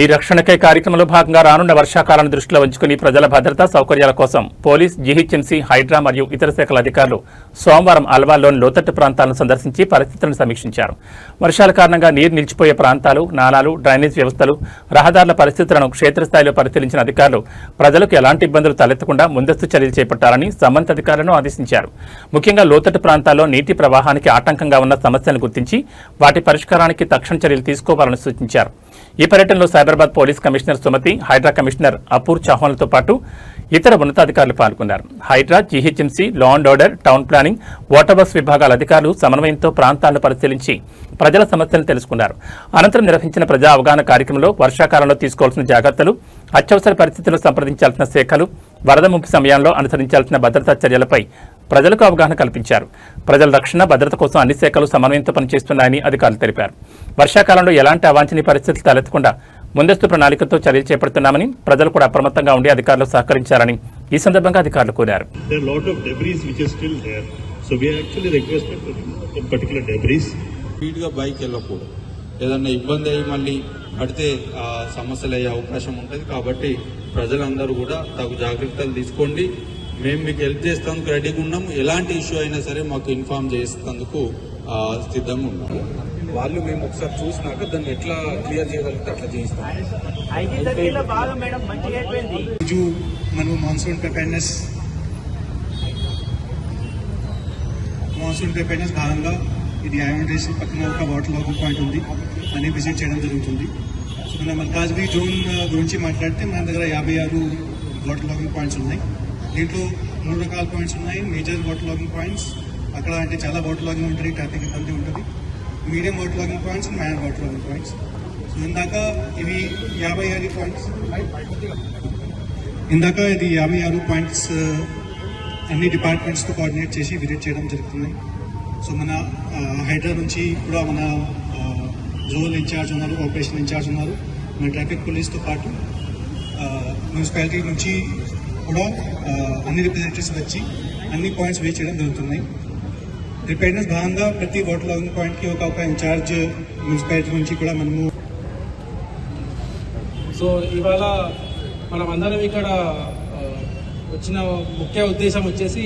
మీ రక్షణకై కార్యక్రమంలో భాగంగా రానున్న వర్షాకాలాన్ని దృష్టిలో ఉంచుకుని ప్రజల భద్రతా సౌకర్యాల కోసం పోలీస్, జీహెచ్ఎంసీ, హైడ్రా మరియు ఇతర శాఖల అధికారులు సోమవారం అల్వాల్లోని లోతట్టు ప్రాంతాలను సందర్శించి పరిస్థితులను సమీక్షించారు. వర్షాల కారణంగా నీరు నిలిచిపోయే ప్రాంతాలు, నాలాలు, డ్రైనేజ్ వ్యవస్థలు, రహదారుల పరిస్థితులను క్షేత్రస్థాయిలో పరిశీలించిన అధికారులు ప్రజలకు ఎలాంటి ఇబ్బందులు తలెత్తకుండా ముందస్తు చర్యలు చేపట్టాలని సంబంధిత అధికారులను ఆదేశించారు. ముఖ్యంగా లోతట్టు ప్రాంతాల్లో నీటి ప్రవాహానికి ఆటంకంగా ఉన్న సమస్యలను గుర్తించి వాటి పరిష్కారానికి తక్షణ చర్యలు తీసుకోవాలని సూచించారు. ఈ పర్యటనలో Cyberabad police commissioner Sumathi, HYDRAA commissioner అపూర్ చౌహాన్లతో పాటు ఇతర ఉన్నతాధికారులు పాల్గొన్నారు. HYDRAA, GHMC, law and order, town planning, water works విభాగాల అధికారులు సమన్వయంతో ప్రాంతాలను పరిశీలించి ప్రజల సమస్యలను తెలుసుకున్నారు. అనంతరం నిర్వహించిన ప్రజా అవగాహన కార్యక్రమంలో వర్షాకాలంలో తీసుకోవాల్సిన జాగ్రత్తలు, అత్యవసర పరిస్థితుల్లో సంప్రదించాల్సిన శాఖలు, వరద ముంపు సమయంలో అనుసరించాల్సిన భద్రతా చర్యలపై ప్రజలకు అవగాహన కల్పించారు. ప్రజల రక్షణ, భద్రత కోసం అన్ని శాఖలు సమన్వయంతో పనిచేస్తున్నాయని అధికారులు తెలిపారు. వర్షాకాలంలో ఎలాంటి అవాంఛనీయ పరిస్థితులు తలెత్తకుండా ముందస్తు ప్రణాళికతో చర్యలు చేపడుతున్నామని, ప్రజలు కూడా అప్రమత్తంగా ఉండి అధికారులు సహకరించాలని ఈ సందర్భంగా అధికారులు కోరారు. బైక్ వెళ్ళకూడదు, ఏదన్నా ఇబ్బంది అయ్యి మళ్ళీ పడితే సమస్యలు అయ్యే అవకాశం ఉంటుంది. కాబట్టి ప్రజలందరూ కూడా తగు జాగ్రత్తలు తీసుకోండి. మేము మీకు హెల్ప్ చేస్తానికి రెడీగా ఉన్నాము. ఎలాంటి ఇష్యూ అయినా సరే మాకు ఇన్ఫార్మ్ చేసేందుకు సిద్ధంగా ఉన్నాము. వాళ్ళు మేము ఒకసారి చూసినాక దాన్ని ఎట్లా క్లియర్ చేయగలిగితే అట్లా చేయిస్తాం. మనం మాన్సూన్ ప్రిపేర్నెస్ భాగంగా ఇది ఐఎండీసీ పక్కన ఒక వాటర్ లాగింగ్ పాయింట్ ఉంది అని విజిట్ చేయడం జరుగుతుంది. సో మన మల్కాజ్గిరి జోన్ గురించి మాట్లాడితే మన దగ్గర 56 వాటర్ లాగింగ్ పాయింట్స్ ఉన్నాయి. దీంట్లో 3 రకాల పాయింట్స్ ఉన్నాయి. మేజర్ వాటర్ లాగింగ్ పాయింట్స్, అక్కడ అంటే చాలా వాటర్ లాగింగ్ ఉంటుంది, ట్రాఫిక్ ఇబ్బంది ఉంటుంది. Medium water logging points and minor water logging points. So ఇందాక ఇది 56 పాయింట్స్ అన్ని డిపార్ట్మెంట్స్తో కోఆర్డినేట్ చేసి విజిట్ చేయడం జరుగుతుంది. సో మన హైడ్రా నుంచి కూడా మన జోన్ ఇన్ఛార్జ్ ఉన్నారు, ఆపరేషన్ ఇన్ఛార్జ్ ఉన్నారు. మన ట్రాఫిక్ పోలీస్తో పాటు మున్సిపాలిటీ నుంచి కూడా అన్ని రిప్రజెంటేటివ్స్ వచ్చి అన్ని పాయింట్స్ విజిట్ చేయడం జరుగుతున్నాయి. ప్రిపేర్నెస్ భాగంగా ప్రతి వాటర్ లాగింగ్ పాయింట్కి ఒక ఇన్ఛార్జ్ మున్సిపాలిటీ నుంచి కూడా మనము. సో ఇవాళ మనమందరం ఇక్కడ వచ్చిన ముఖ్య ఉద్దేశం వచ్చేసి,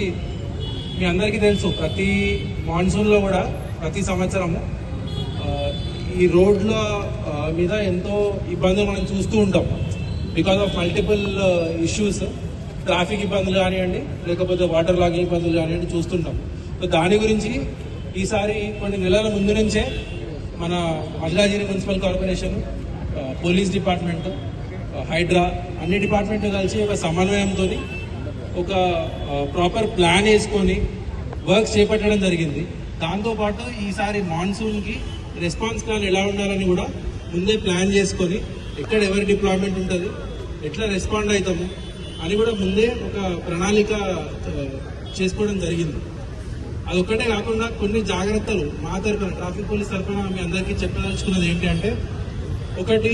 మీ అందరికీ తెలుసు ప్రతి మాన్సూన్లో కూడా ప్రతి సంవత్సరము ఈ రోడ్ల మీద ఎంతో ఇబ్బందులు మనం చూస్తూ ఉంటాం. Because of multiple issues, traffic ఇబ్బందులు కానివ్వండి, లేకపోతే వాటర్ లాగింగ్ ఇబ్బందులు కానివ్వండి చూస్తుంటాం. సో దాని గురించి ఈసారి కొన్ని నెలల ముందు నుంచే మన Malkajgiri municipal corporation, police department, Hydraa అన్ని డిపార్ట్మెంట్లు కలిసి ఒక సమన్వయంతో ఒక ప్రాపర్ ప్లాన్ వేసుకొని వర్క్స్ చేపట్టడం జరిగింది. దాంతోపాటు ఈసారి మాన్సూన్కి రెస్పాన్స్ ప్లాన్ ఎలా ఉండాలని కూడా ముందే ప్లాన్ చేసుకొని, ఎక్కడ ఎవరి డిప్లాయ్మెంట్ ఉంటుంది, ఎట్లా రెస్పాండ్ అవుతాము అని కూడా ముందే ఒక ప్రణాళిక చేసుకోవడం జరిగింది. అదొక్కటే కాకుండా కొన్ని జాగ్రత్తలు మా తరఫున, ట్రాఫిక్ పోలీస్ తరఫున మీ అందరికీ చెప్పదలుచుకున్నది ఏంటి అంటే, ఒకటి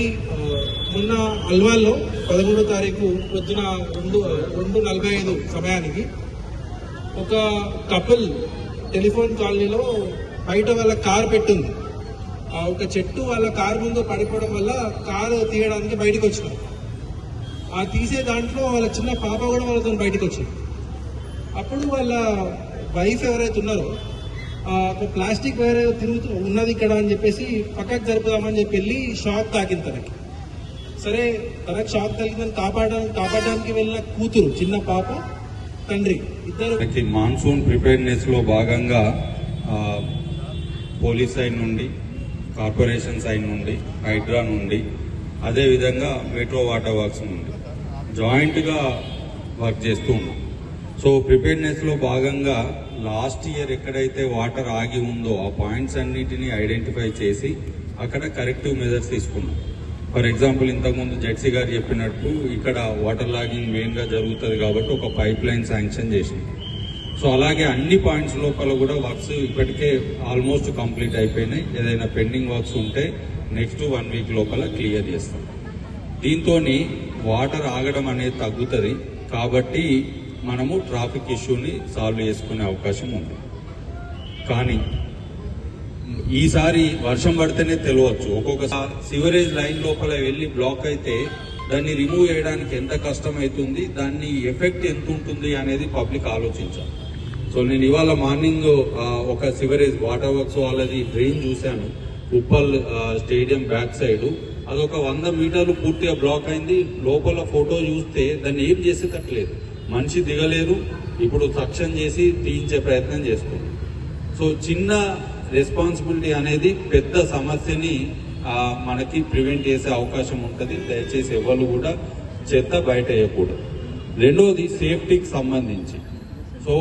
మొన్న అల్వాల్లో 13వ తారీఖు పొద్దున 2:45 సమయానికి ఒక కపుల్ టెలిఫోన్ కాలనీలో బయట వాళ్ళ కార్ పెట్టింది. ఒక చెట్టు వాళ్ళ కారు ముందు పడిపోవడం వల్ల కారు తీయడానికి బయటకు వచ్చినారు. ఆ తీసే దాంట్లో వాళ్ళ చిన్న పాప కూడా వాళ్ళతో బయటకు వచ్చింది. అప్పుడు వాళ్ళ వైఫ్ ఎవరైతే ఉన్నారో ఒక ప్లాస్టిక్ వైర్ తిరుగుతూ ఉన్నది ఇక్కడ అని చెప్పేసి పక్కకు జరుపుదామని చెప్పి వెళ్ళి షాక్ తాకింది తనకి. సరే, తనకు షాక్ తగిలిందని కాపాడడానికి వెళ్ళిన కూతురు, చిన్న పాప, తండ్రి ఇద్దరు. మాన్సూన్ ప్రిపేర్నెస్ లో భాగంగా పోలీస్ సైడ్ నుండి, కార్పొరేషన్ సైడ్ నుండి, హైడ్రా నుండి, అదేవిధంగా మెట్రో వాటర్ వర్క్స్ నుండి జాయింట్గా వర్క్ చేస్తూ ఉన్నాం. సో ప్రిపేర్నెస్లో భాగంగా లాస్ట్ ఇయర్ ఎక్కడైతే వాటర్ ఆగి ఉందో ఆ పాయింట్స్ అన్నిటినీ ఐడెంటిఫై చేసి అక్కడ కరెక్టివ్ మెజర్స్ తీసుకున్నాం. ఫర్ ఎగ్జాంపుల్, ఇంతకుముందు జెడ్సీ గారు చెప్పినట్టు ఇక్కడ వాటర్ లాగింగ్ మెయిన్గా జరుగుతుంది కాబట్టి ఒక పైప్ లైన్ శాంక్షన్ చేసింది. సో అలాగే అన్ని పాయింట్స్ లోపల కూడా వర్క్స్ ఇప్పటికే ఆల్మోస్ట్ కంప్లీట్ అయిపోయినాయి. ఏదైనా పెండింగ్ వర్క్స్ ఉంటే నెక్స్ట్ 1 వీక్ లోపల క్లియర్ చేస్తాం. దీంతో వాటర్ ఆగడం అనేది తగ్గుతుంది కాబట్టి మనము ట్రాఫిక్ ఇష్యూని సాల్వ్ చేసుకునే అవకాశం ఉంది. కానీ ఈసారి వర్షం పడితేనే తెలియవచ్చు. ఒక్కొక్క సివరేజ్ లైన్ లోపల వెళ్ళి బ్లాక్ అయితే దాన్ని రిమూవ్ చేయడానికి ఎంత కష్టం అవుతుంది, దాన్ని ఎఫెక్ట్ ఎంత ఉంటుంది అనేది పబ్లిక్ ఆలోచించాలి. సో నేను ఇవాళ మార్నింగ్ ఒక సివరేజ్ వాటర్ వర్క్స్ వాళ్ళది డ్రైన్ చూశాను, ఉప్పల్ స్టేడియం బ్యాక్ సైడ్. అదొక 100 మీటర్లు పూర్తిగా బ్లాక్ అయింది. లోపల ఫోటో చూస్తే దాన్ని ఏం చేసేటట్లేదు, మనిషి దిగలేరు. ఇప్పుడు సక్షన్ చేసి తీయించే ప్రయత్నం చేస్తుంది. సో చిన్న రెస్పాన్సిబిలిటీ అనేది పెద్ద సమస్యని మనకి ప్రివెంట్ చేసే అవకాశం ఉంటుంది. దయచేసి ఎవరు కూడా చెత్త బయట వేయకూడదు. రెండోది సేఫ్టీకి సంబంధించి, సో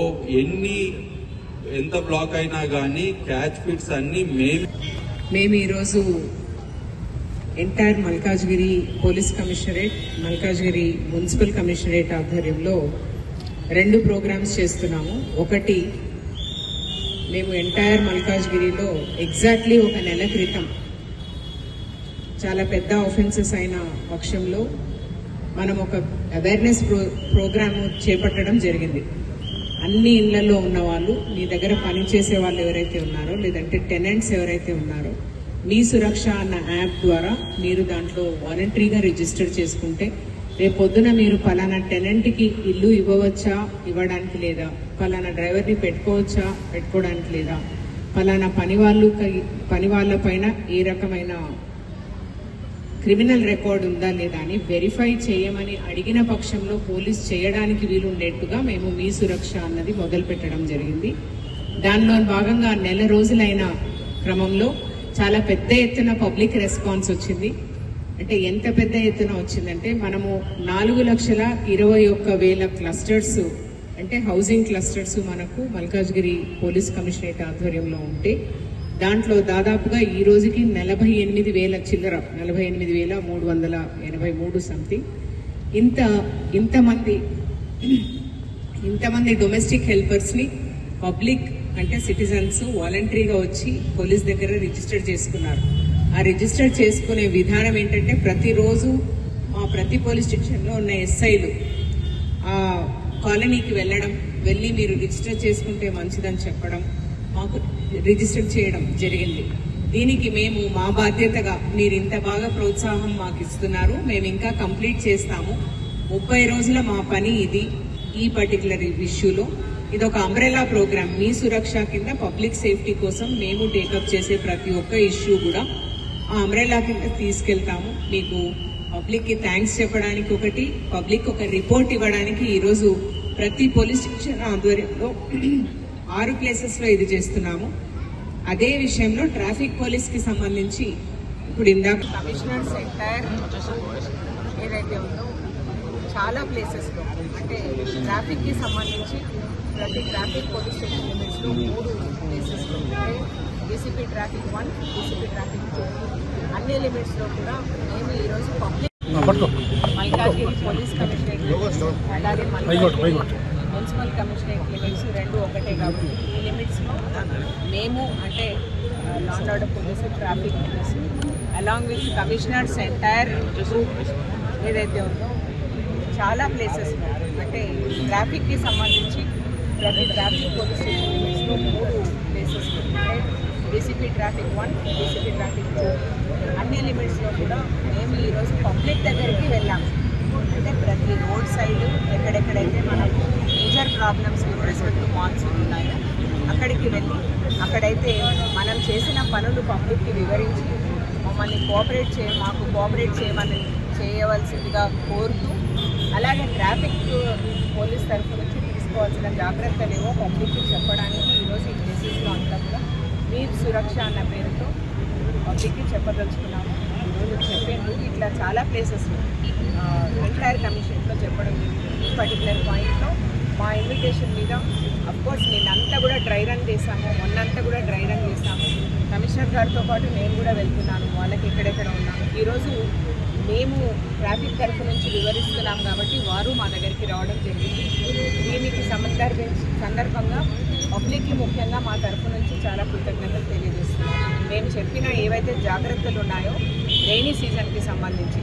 ఎంత బ్లాక్ అయినా కానీ క్యాచ్ పిట్స్ అన్ని మేము ఈరోజు entire Malkajgiri police commissionerate, Malkajgiri municipal commissionerate ఆధ్వర్యంలో 2 ప్రోగ్రామ్స్ చేస్తున్నాము. ఒకటి, మేము ఎంటైర్ మల్కాజ్గిరిలో ఎగ్జాక్ట్లీ 1 నెల క్రితం చాలా పెద్ద ఆఫెన్సెస్ అయిన పక్షంలో మనం ఒక అవేర్నెస్ ప్రోగ్రామ్ చేపట్టడం జరిగింది. అన్ని ఇళ్లలో ఉన్న వాళ్ళు, మీ దగ్గర పనిచేసే వాళ్ళు ఎవరైతే ఉన్నారో, లేదంటే టెనెంట్స్ ఎవరైతే ఉన్నారో, మీ సురక్ష అన్న యాప్ ద్వారా మీరు దాంట్లో వాలంటరీగా రిజిస్టర్ చేసుకుంటే రేపు పొద్దున మీరు పలానా టెనెంట్కి ఇల్లు ఇవ్వవచ్చా, ఇవ్వడానికి లేదా, పలానా డ్రైవర్ని పెట్టుకోవచ్చా, పెట్టుకోవడానికి లేదా, పలానా పని వాళ్ళ పైన ఏ రకమైన క్రిమినల్ రికార్డ్ ఉందా లేదా అని వెరిఫై చేయమని అడిగిన పక్షంలో పోలీస్ చేయడానికి వీలుండేట్టుగా మేము మీ సురక్ష అన్నది మొదలు పెట్టడం జరిగింది. దానిలో భాగంగా 1 నెల రోజులైన క్రమంలో చాలా పెద్ద ఎత్తున పబ్లిక్ రెస్పాన్స్ వచ్చింది. అంటే ఎంత పెద్ద ఎత్తున వచ్చిందంటే మనము 4,21,000 క్లస్టర్స్, అంటే హౌసింగ్ క్లస్టర్స్ మనకు మల్కాజ్గిరి పోలీస్ కమిషనరేట్ ఆధ్వర్యంలో ఉంటే దాంట్లో దాదాపుగా ఈ రోజుకి 48,000 చిల్లర, 48,383 సంథింగ్. ఇంతమంది డొమెస్టిక్ హెల్పర్స్ని పబ్లిక్ అంటే సిటిజన్స్ వాలంటరీగా వచ్చి పోలీస్ దగ్గర రిజిస్టర్ చేసుకున్నారు. ఆ రిజిస్టర్ చేసుకునే విధానం ఏంటంటే ప్రతిరోజు ప్రతి పోలీస్ స్టేషన్లో ఉన్న ఎస్ఐలు ఆ కాలనీకి వెళ్ళి మీరు రిజిస్టర్ చేసుకుంటే మంచిదని చెప్పడం, మాకు రిజిస్టర్ చేయడం జరిగింది. దీనికి మేము మా బాధ్యతగా, మీరు ఇంత బాగా ప్రోత్సాహం మాకు ఇస్తున్నారు, మేము ఇంకా కంప్లీట్ చేస్తాము, 30 రోజుల మా పని ఇది. ఈ పర్టికులర్ ఇష్యూలో ఇది ఒక అంబ్రెలా ప్రోగ్రామ్. మీ సురక్ష కింద పబ్లిక్ సేఫ్టీ కోసం మేము టేకప్ చేసే ప్రతి ఒక్క ఇష్యూ కూడా ఆ అంబ్రెలా కింద తీసుకెళ్తాము. మీకు పబ్లిక్ కి థ్యాంక్స్ చెప్పడానికి ఒకటి, పబ్లిక్ ఒక రిపోర్ట్ ఇవ్వడానికి ఈరోజు ప్రతి పోలీస్ స్టేషన్ ఆధ్వర్యంలో 6 ప్లేసెస్ లో ఇది చేస్తున్నాము. అదే విషయంలో ట్రాఫిక్ పోలీస్ కి సంబంధించి ఇప్పుడు ఇందాక కమిషనర్స్ ఎంటైర్ ఏదైతే ఉందో చాలా ప్లేసెస్లో, అంటే ట్రాఫిక్కి సంబంధించి ప్రతి ట్రాఫిక్ పోలీస్ స్టేషన్ లిమిట్స్లో 3 ప్లేసెస్లో, అంటే డీసీపీ ట్రాఫిక్ 1, డీసీపీ ట్రాఫిక్ 2 అన్ని లిమిట్స్లో కూడా మేము ఈరోజు పబ్లిక్ మల్కాజ్గిరి పోలీస్ కమిషనరేట్ అలాగే మల్కాజ్గిరి మున్సిపల్ కమిషనరేట్ లిమిట్స్ 2 ఒకటే కాబట్టి ఈ లిమిట్స్లో మేము అంటే లా and order police, traffic police along with commissioners entire ఏదైతే ఉందో చాలా ప్లేసెస్లో, అంటే ట్రాఫిక్కి సంబంధించి ప్రతి ట్రాఫిక్ పోలీస్ స్టేషన్ లిమిట్స్లో 3 ప్లేసెస్లో, అంటే డీసీపీ ట్రాఫిక్ 1, డీసీపీ ట్రాఫిక్ 2 అన్ని లిమిట్స్లో కూడా మేము ఈరోజు పబ్లిక్ దగ్గరికి వెళ్ళాము. అంటే ప్రతి రోడ్ సైడ్ ఎక్కడెక్కడైతే మనకు major problems with respect to monsoon ఉన్నాయో అక్కడికి వెళ్ళి అక్కడైతే మనం చేసిన పనులు పబ్లిక్కి వివరించి మమ్మల్ని మాకు కోఆపరేట్ చేయవలసిందిగా కోరుతూ, అలాగే ట్రాఫిక్ పోలీస్ తరఫు నుంచి తీసుకోవాల్సిన జాగ్రత్తలు ఏవో పబ్లిక్కి చెప్పడానికి ఈరోజు ఈ ప్లేసెస్లో అంతా కూడా మీరు సురక్ష అన్న పేరుతో పబ్లిక్కి చెప్పదలుచుకున్నాము. ఈరోజు చెప్పేందుకు ఇట్లా చాలా ప్లేసెస్లో ఎంటైర్ కమిషన్లో చెప్పడం జరిగింది. ఈ పర్టికులర్ పాయింట్లో మా ఇన్విటేషన్ మీద అఫ్కోర్స్ నేనంతా కూడా డ్రై రన్ చేశాము, మొన్నంతా కూడా డ్రై రన్ చేశాము. కమిషనర్ గారితో పాటు నేను కూడా వెళ్తున్నాను, వాళ్ళకి ఎక్కడెక్కడ ఉన్నాము. ఈరోజు మేము ట్రాఫిక్ తరఫు నుంచి వివరిస్తున్నాం కాబట్టి వారు మా దగ్గరికి రావడం జరిగింది. దీనికి సందర్భంగా పబ్లిక్కి ముఖ్యంగా మా తరఫు నుంచి చాలా కృతజ్ఞతలు తెలియజేస్తున్నాం. మేము చెప్పిన ఏవైతే జాగ్రత్తలు ఉన్నాయో రైనీ సీజన్కి సంబంధించి